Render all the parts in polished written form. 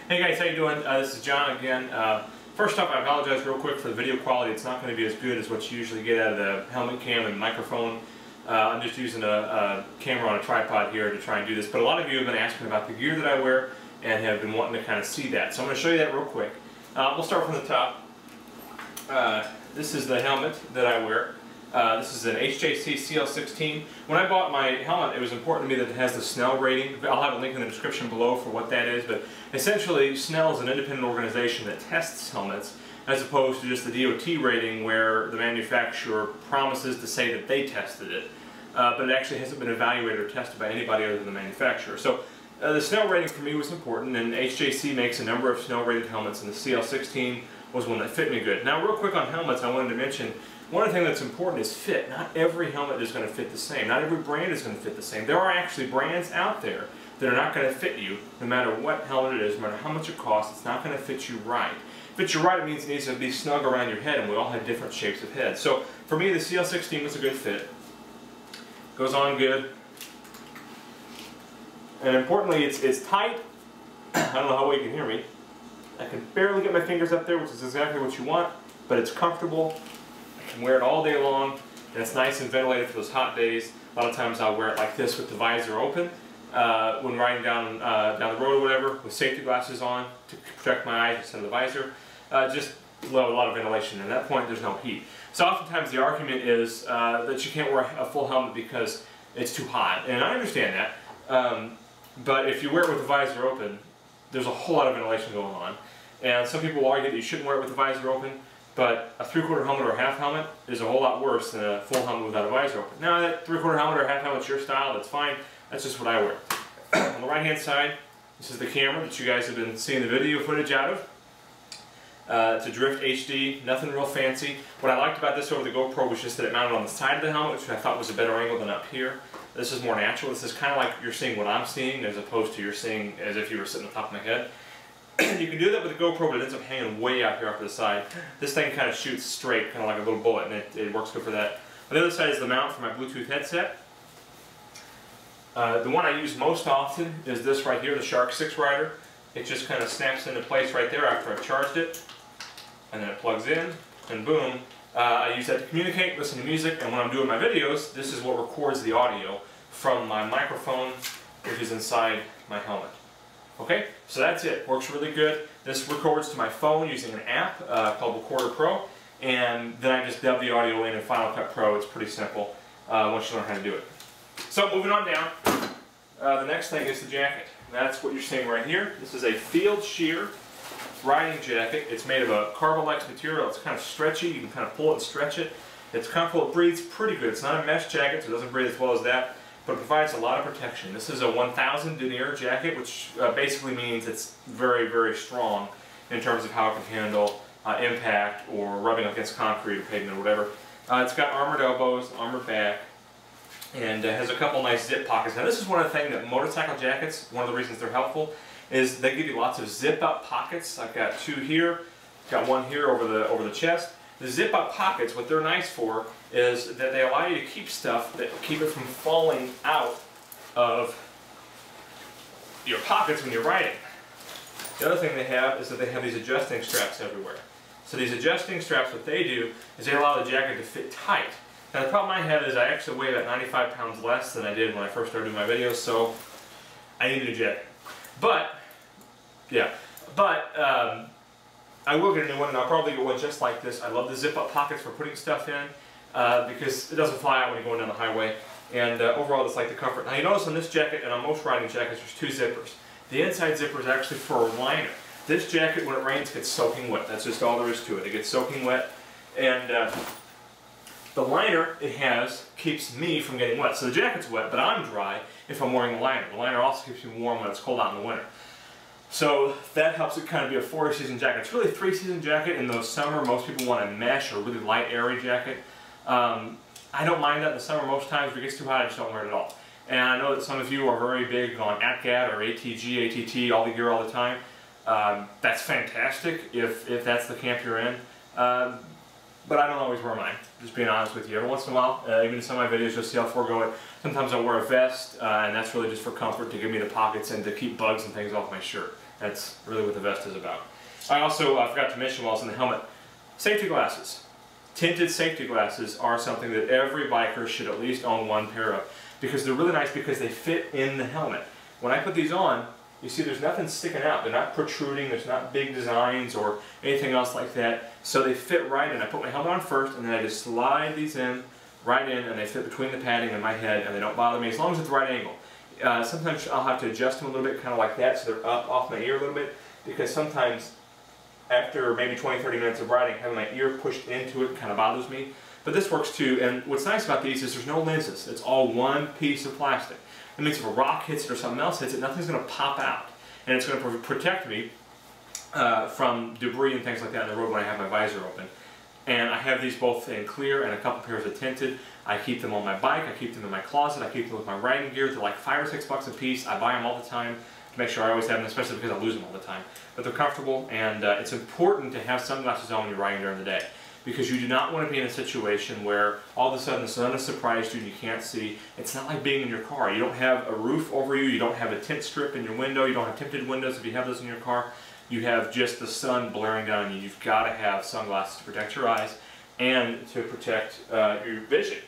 Hey guys, how you doing? This is John again. First off, I apologize real quick for the video quality. It's not going to be as good as what you usually get out of the helmet cam and microphone. I'm just using a camera on a tripod here to try and do this. But a lot of you have been asking about the gear that I wear and have been wanting to kind of see that. So I'm going to show you that real quick. We'll start from the top. This is the helmet that I wear. This is an HJC CL16. When I bought my helmet, it was important to me that it has the Snell rating. I'll have a link in the description below for what that is, but essentially Snell is an independent organization that tests helmets as opposed to just the DOT rating where the manufacturer promises to say that they tested it, but it actually hasn't been evaluated or tested by anybody other than the manufacturer. So the Snell rating for me was important, and HJC makes a number of Snell rated helmets, and the CL16 was one that fit me good. Now real quick on helmets, I wanted to mention one thing that's important is fit. Not every helmet is going to fit the same. Not every brand is going to fit the same. There are actually brands out there that are not going to fit you no matter what helmet it is, no matter how much it costs. It's not going to fit you right. Fit you right, it means it needs to be snug around your head, and we all have different shapes of heads. So for me, the CL16 was a good fit. Goes on good. And importantly, it's tight. I don't know how well you can hear me. I can barely get my fingers up there, which is exactly what you want, but it's comfortable. I can wear it all day long, and it's nice and ventilated for those hot days. A lot of times I'll wear it like this with the visor open when riding down the road or whatever, with safety glasses on to protect my eyes instead of the visor. Just a lot of ventilation, and at that point there's no heat. So oftentimes the argument is that you can't wear a full helmet because it's too hot, and I understand that. But if you wear it with the visor open, there's a whole lot of ventilation going on. And some people will argue that you shouldn't wear it with the visor open, but a 3/4 helmet or a half helmet is a whole lot worse than a full helmet without a visor open. Now that 3/4 helmet or half helmet's your style, that's fine. That's just what I wear. On the right hand side, this is the camera that you guys have been seeing the video footage out of. It's a Drift HD, nothing real fancy. What I liked about this over the GoPro was just that it mounted on the side of the helmet, which I thought was a better angle than up here. This is more natural. This is kind of like you're seeing what I'm seeing as opposed to you're seeing as if you were sitting on top of my head. You can do that with a GoPro, but it ends up hanging way out here off to the side. This thing kind of shoots straight, kind of like a little bullet, and it works good for that. On the other side is the mount for my Bluetooth headset. The one I use most often is this right here, the Shark 6 Rider. It just kind of snaps into place right there after I've charged it, and then it plugs in, and boom. I use that to communicate, listen to music, and when I'm doing my videos, this is what records the audio from my microphone, which is inside my helmet. Okay, so that's it. Works really good. This records to my phone using an app called Recorder Pro, and then I just dub the audio in Final Cut Pro. It's pretty simple once you learn how to do it. So moving on down, the next thing is the jacket. That's what you're seeing right here. This is a Field Shear riding jacket. It's made of a Carbolex material. It's kind of stretchy. You can kind of pull it and stretch it. It's comfortable. It breathes pretty good. It's not a mesh jacket, so it doesn't breathe as well as that, but it provides a lot of protection. This is a 1000 denier jacket, which basically means it's very, very strong in terms of how it can handle impact or rubbing against concrete or pavement or whatever. It's got armored elbows, armored back, and has a couple nice zip pockets. Now this is one of the things that motorcycle jackets, one of the reasons they're helpful, is they give you lots of zip-up pockets. I've got two here, got one here over the chest. The zip-up pockets, what they're nice for is that they allow you to keep stuff that keep it from falling out of your pockets when you're riding. The other thing they have is that they have these adjusting straps everywhere. So these adjusting straps, what they do is they allow the jacket to fit tight. Now the problem I have is I actually weigh about 95 pounds less than I did when I first started doing my videos, so I need a new jacket. But, yeah, I will get a new one, and I'll probably get one just like this. I love the zip-up pockets for putting stuff in because it doesn't fly out when you're going down the highway, and overall it's like the comfort. Now you notice on this jacket and on most riding jackets there's two zippers. The inside zipper is actually for a liner. This jacket, when it rains, gets soaking wet. That's just all there is to it. It gets soaking wet, and the liner it has keeps me from getting wet. So the jacket's wet, but I'm dry if I'm wearing the liner. The liner also keeps me warm when it's cold out in the winter. So that helps it kind of be a 4-season jacket. It's really a 3-season jacket. In the summer, most people want a mesh or really light, airy jacket. I don't mind that in the summer most times. If it gets too hot, I just don't wear it at all. And I know that some of you are very big on ATGATT or ATG, ATT, all the gear all the time. That's fantastic if that's the camp you're in. but I don't always wear mine, just being honest with you. Every once in a while, even in some of my videos, you'll see I'll forego it. Sometimes I'll wear a vest, and that's really just for comfort, to give me the pockets and to keep bugs and things off my shirt. That's really what the vest is about. I also forgot to mention while I was in the helmet, safety glasses. Tinted safety glasses are something that every biker should at least own one pair of, because they're really nice because they fit in the helmet. When I put these on, you see there's nothing sticking out. They're not protruding, there's not big designs or anything else like that. So they fit right in. I put my helmet on first, and then I just slide these in, right in, and they fit between the padding and my head, and they don't bother me as long as it's the right angle. Sometimes I'll have to adjust them a little bit, kind of like that, so they're up off my ear a little bit, because sometimes after maybe 20-30 minutes of riding, having my ear pushed into it kind of bothers me. But this works too, and what's nice about these is there's no lenses. It's all one piece of plastic. That means if a rock hits it or something else hits it, nothing's going to pop out. And it's going to protect me from debris and things like that on the road when I have my visor open. And I have these both in clear and a couple pairs of tinted. I keep them on my bike, I keep them in my closet, I keep them with my riding gear. They're like $5 or $6 a piece. I buy them all the time to make sure I always have them, especially because I lose them all the time. But they're comfortable, and it's important to have sunglasses on when you're riding during the day, because you do not want to be in a situation where all of a sudden the sun has surprised you and you can't see. It's not like being in your car. You don't have a roof over you, you don't have a tint strip in your window, you don't have tinted windows if you have those in your car. You have just the sun blaring down on you. You've got to have sunglasses to protect your eyes and to protect your vision.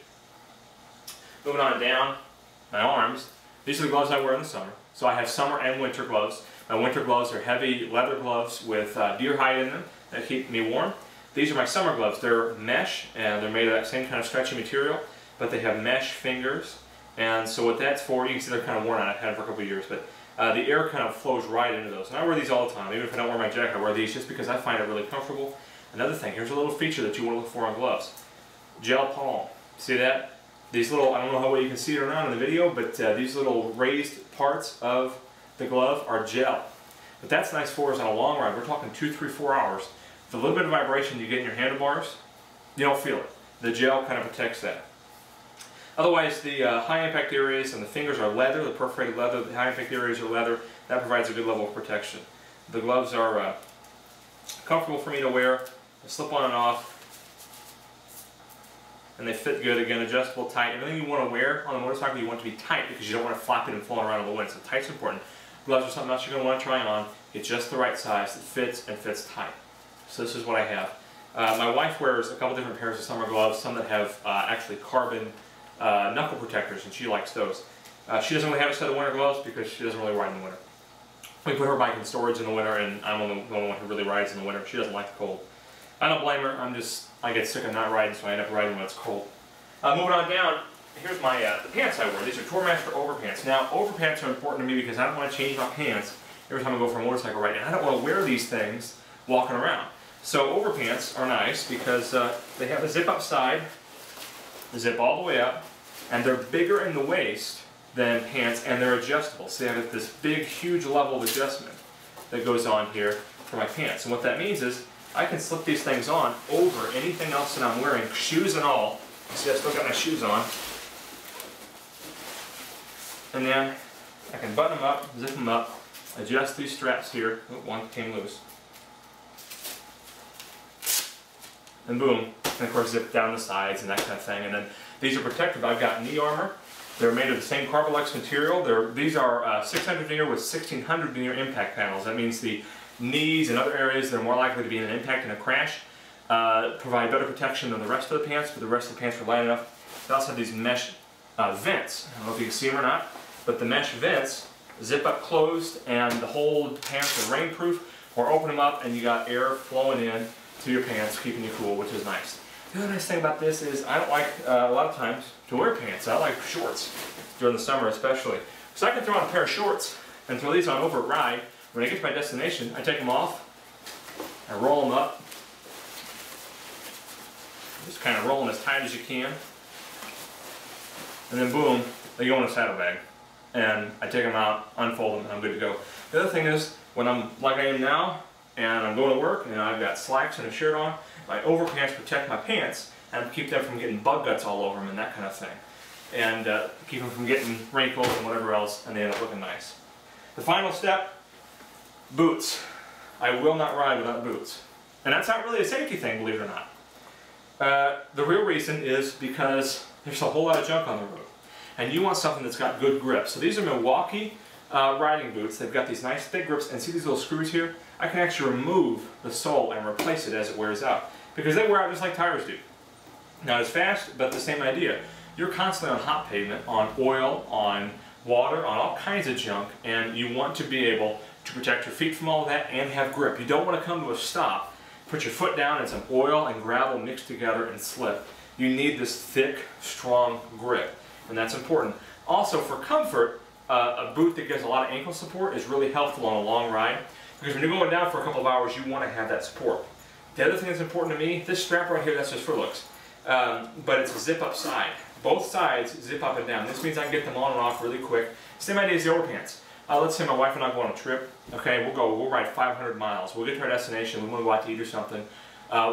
Moving on down, my arms. These are the gloves I wear in the summer. So I have summer and winter gloves. My winter gloves are heavy leather gloves with deer hide in them that keep me warm. These are my summer gloves. They're mesh, and they're made of that same kind of stretchy material, but they have mesh fingers. And so what that's for, you can see they're kind of worn out. I've had them for a couple of years, but the air kind of flows right into those. And I wear these all the time. Even if I don't wear my jacket, I wear these just because I find it really comfortable. Another thing, here's a little feature that you want to look for on gloves. Gel palm. See that? These little, I don't know how well you can see it or not in the video, but these little raised parts of the glove are gel. But that's nice for us on a long ride. We're talking 2, 3, 4 hours. The little bit of vibration you get in your handlebars, you don't feel it. The gel kind of protects that. Otherwise, the high impact areas and the fingers are leather, the perforated leather, the high impact areas are leather. That provides a good level of protection. The gloves are comfortable for me to wear. They slip on and off. And they fit good, again, adjustable, tight. Everything you want to wear on a motorcycle, you want it to be tight because you don't want to flap it and fall around in the wind. So tight's important. Gloves are something else you're going to want to try on. Get just the right size that fits and fits tight. So this is what I have. My wife wears a couple different pairs of summer gloves, some that have actually carbon knuckle protectors, and she likes those. She doesn't really have a set of winter gloves because she doesn't really ride in the winter. We put her bike in storage in the winter, and I'm the only one who really rides in the winter. She doesn't like the cold. I don't blame her. I get sick of not riding, so I end up riding when it's cold. Moving on down, here's my the pants I wear. These are Tourmaster overpants. Now, overpants are important to me because I don't want to change my pants every time I go for a motorcycle ride, and I don't want to wear these things walking around. So overpants are nice because they have a zip-up side, the zip all the way up, and they're bigger in the waist than pants, and they're adjustable. So they have this big, huge level of adjustment that goes on here for my pants. And what that means is I can slip these things on over anything else that I'm wearing, shoes and all. See, I still got my shoes on. And then I can button them up, zip them up, adjust these straps here. Oh, one came loose. And boom, and of course zip down the sides and that kind of thing. And then these are protective. I've got knee armor. They're made of the same Carbolex material. These are 600 denier with 1600 denier impact panels. That means the knees and other areas that are more likely to be in an impact and a crash provide better protection than the rest of the pants, but the rest of the pants are light enough. They also have these mesh vents. I don't know if you can see them or not, but the mesh vents zip up closed, and the whole pants are rainproof, or open them up and you got air flowing in to your pants, keeping you cool, which is nice. The other nice thing about this is I don't like, a lot of times, to wear pants. I like shorts, during the summer especially. So I can throw on a pair of shorts and throw these on over a ride. When I get to my destination, I take them off, I roll them up, just kind of roll them as tight as you can, and then boom, they go in a saddlebag. And I take them out, unfold them, and I'm good to go. The other thing is, when I'm like I am now, and I'm going to work, and I've got slacks and a shirt on, my overpants protect my pants and keep them from getting bug guts all over them and that kind of thing. And keep them from getting wrinkles and whatever else, and they end up looking nice. The final step, boots. I will not ride without boots. And that's not really a safety thing, believe it or not. The real reason is because there's a whole lot of junk on the road. And you want something that's got good grip. So these are Milwaukee riding boots. They've got these nice thick grips, and see these little screws here? I can actually remove the sole and replace it as it wears out, because they wear out just like tires do. Not as fast, but the same idea. You're constantly on hot pavement, on oil, on water, on all kinds of junk, and you want to be able to protect your feet from all of that and have grip. You don't want to come to a stop, put your foot down and some oil and gravel mixed together and slip. You need this thick, strong grip, and that's important. Also, for comfort, a boot that gives a lot of ankle support is really helpful on a long ride, because when you're going down for a couple of hours, you want to have that support. The other thing that's important to me, this strap right here, that's just for looks, but it's a zip-up side. Both sides zip up and down. This means I can get them on and off really quick. Same idea as the overpants. Let's say my wife and I go on a trip. Okay, we'll ride 500 miles. We'll get to our destination. We want to go out to eat or something.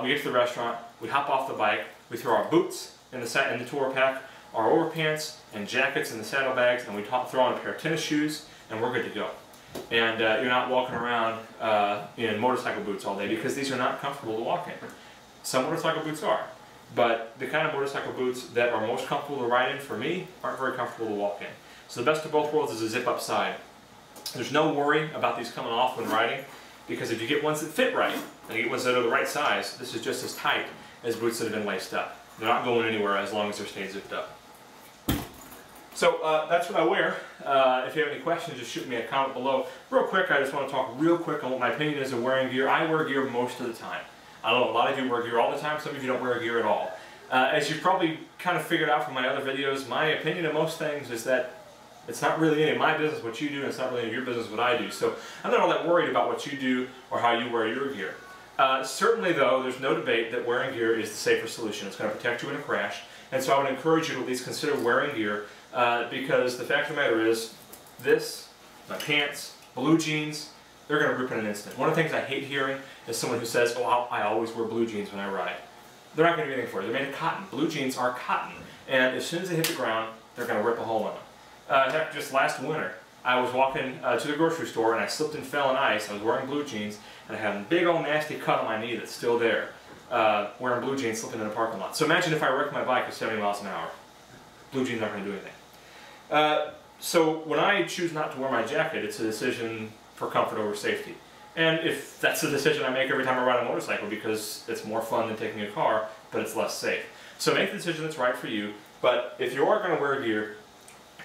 We get to the restaurant. We hop off the bike. We throw our boots in the tour pack, our overpants and jackets in the saddlebags, and we throw on a pair of tennis shoes, and we're good to go. And you're not walking around in motorcycle boots all day, because these are not comfortable to walk in. Some motorcycle boots are. But the kind of motorcycle boots that are most comfortable to ride in, for me, aren't very comfortable to walk in. So the best of both worlds is a zip-up side. There's no worry about these coming off when riding, because if you get ones that fit right, and you get ones that are the right size, this is just as tight as boots that have been laced up. They're not going anywhere as long as they're staying zipped up. So that's what I wear. If you have any questions, just shoot me a comment below. Real quick, I just want to talk real quick on what my opinion is of wearing gear. I wear gear most of the time. I know a lot of you wear gear all the time, some of you don't wear gear at all. As you've probably kind of figured out from my other videos, my opinion of most things is that it's not really any of my business what you do, and it's not really any of your business what I do. So I'm not all that worried about what you do or how you wear your gear. Certainly though, there's no debate that wearing gear is the safer solution. It's going to protect you in a crash, and so I would encourage you to at least consider wearing gear, because the fact of the matter is, this, my pants, blue jeans, they're going to rip in an instant. One of the things I hate hearing is someone who says, oh, I always wear blue jeans when I ride. They're not going to do anything for you. They're made of cotton. Blue jeans are cotton. And as soon as they hit the ground, they're going to rip a hole in them. In fact, just last winter, I was walking to the grocery store and I slipped and fell in ice. I was wearing blue jeans and I had a big old nasty cut on my knee that's still there. Wearing blue jeans, slipping in a parking lot. So imagine if I wrecked my bike at 70 miles an hour. Blue jeans aren't going to do anything. So when I choose not to wear my jacket, it's a decision for comfort over safety. And if that's the decision I make every time I ride a motorcycle, because it's more fun than taking a car, but it's less safe. So make the decision that's right for you. But if you are going to wear gear,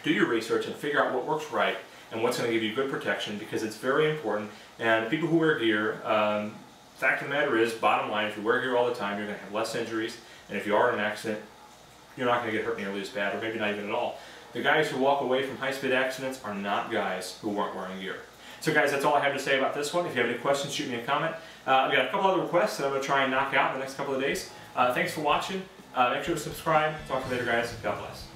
do your research and figure out what works right and what's going to give you good protection, because it's very important. And people who wear gear, fact of the matter is, bottom line, if you wear gear all the time, you're going to have less injuries. And if you are in an accident, you're not going to get hurt nearly as bad, or maybe not even at all. The guys who walk away from high-speed accidents are not guys who weren't wearing gear. So guys, that's all I have to say about this one. If you have any questions, shoot me a comment. I've got a couple other requests that I'm going to try and knock out in the next couple of days. Thanks for watching. Make sure to subscribe. Talk to you later, guys. God bless.